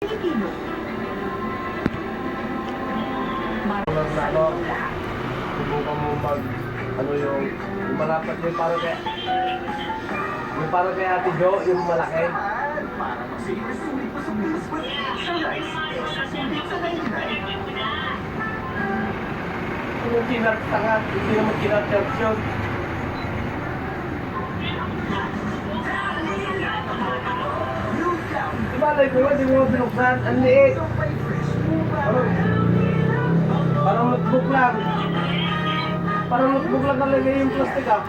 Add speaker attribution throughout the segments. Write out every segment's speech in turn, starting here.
Speaker 1: Pilipino.
Speaker 2: Subukan mo mag, yung malapat yung para kay Ate Jo, yung malaki.
Speaker 1: Para masulit pa sa puso. Sa rice, sulit sa kainay.
Speaker 2: Yung kinat-tangat, hindi naman kinat-charge yun. Ibalay ko yun, hindi mo binuksan, ang liit. Parang notebook lang. Parang notebook lang talaga yung plastic ah.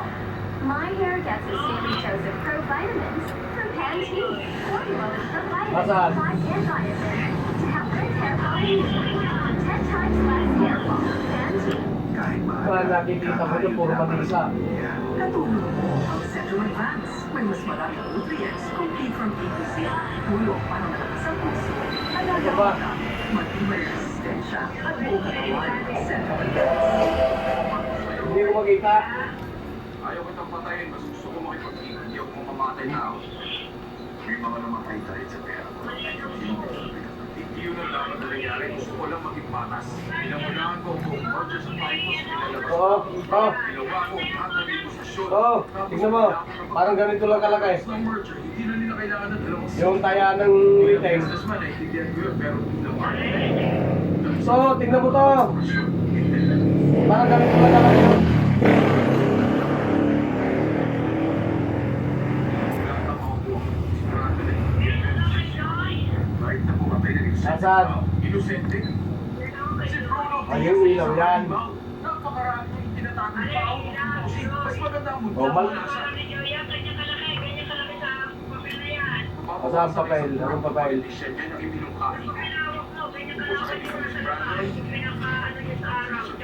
Speaker 3: My hair gets its daily dose of pro-vitamins from Pantene. Formula with pro-vitamins,
Speaker 2: Masal.
Speaker 3: and vitamins to help good hair quality 10 times less hair fall. Pantene.
Speaker 1: Kahit
Speaker 2: Kaya nakikita mo yung puro manisa.
Speaker 1: Katulong mo ang Central Advance. May mas maraming nutrients, complete from A to Z. Tulong para malakas ang puso. Alaga
Speaker 2: Diba?
Speaker 1: ka. Matibay resistensya at buong katawan. Central Advance.
Speaker 2: Hindi ko makita.
Speaker 4: Ayaw kitang patayin, mas gusto ko makipag-ibig. Hindi ako mamamatay tao. May mga namatay dahil sa pera ko. Hindi yun ang dapat na nangyari. Gusto ko lang maging patas. Pinamulaan ko kung Rogers and Titus, pinalabas
Speaker 2: Oo, oo.
Speaker 4: Ginawa ko lahat ng negosasyon.
Speaker 2: Oo, tignan mo. Parang ganito lang kalaki.
Speaker 4: Ng merger, hindi na nila kailangan ng dalawang
Speaker 2: Yung taya ng retail.
Speaker 4: businessman, naiintindihan ko yun, pero the market.
Speaker 2: So, tignan mo to. Parang ganito lang kalaki yun. Nasaan?
Speaker 4: Inosente. Si Bruno
Speaker 2: Ay, yung ilaw yan.
Speaker 4: Napakarami yung tinatagong tao. Mas maganda ang mundo.
Speaker 2: Oh, mal-
Speaker 4: Wala siya.
Speaker 2: Asa ang papel? Anong papel?
Speaker 4: Siya yan ang ibinungkahi.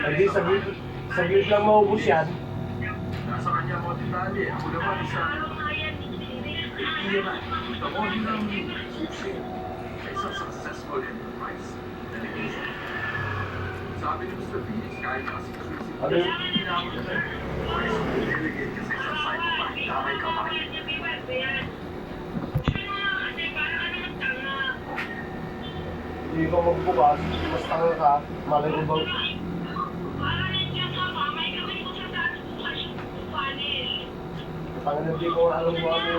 Speaker 2: Hindi, saglit lang maubos yan.
Speaker 4: Nasa kanya mga detalye. Ako naman isa. Iyan. Ito mo, yun ang susi sa isang successful enterprise. Delegation. Sabi ni Mr. Phoenix, kahit nakasikasin si
Speaker 2: Ano yun?
Speaker 4: delegate ka sa isang site pa, damay ka pa.
Speaker 2: Hindi ka magbukas, mas tanga ka, malay mo bang... Tanga na di ko alam mo ano.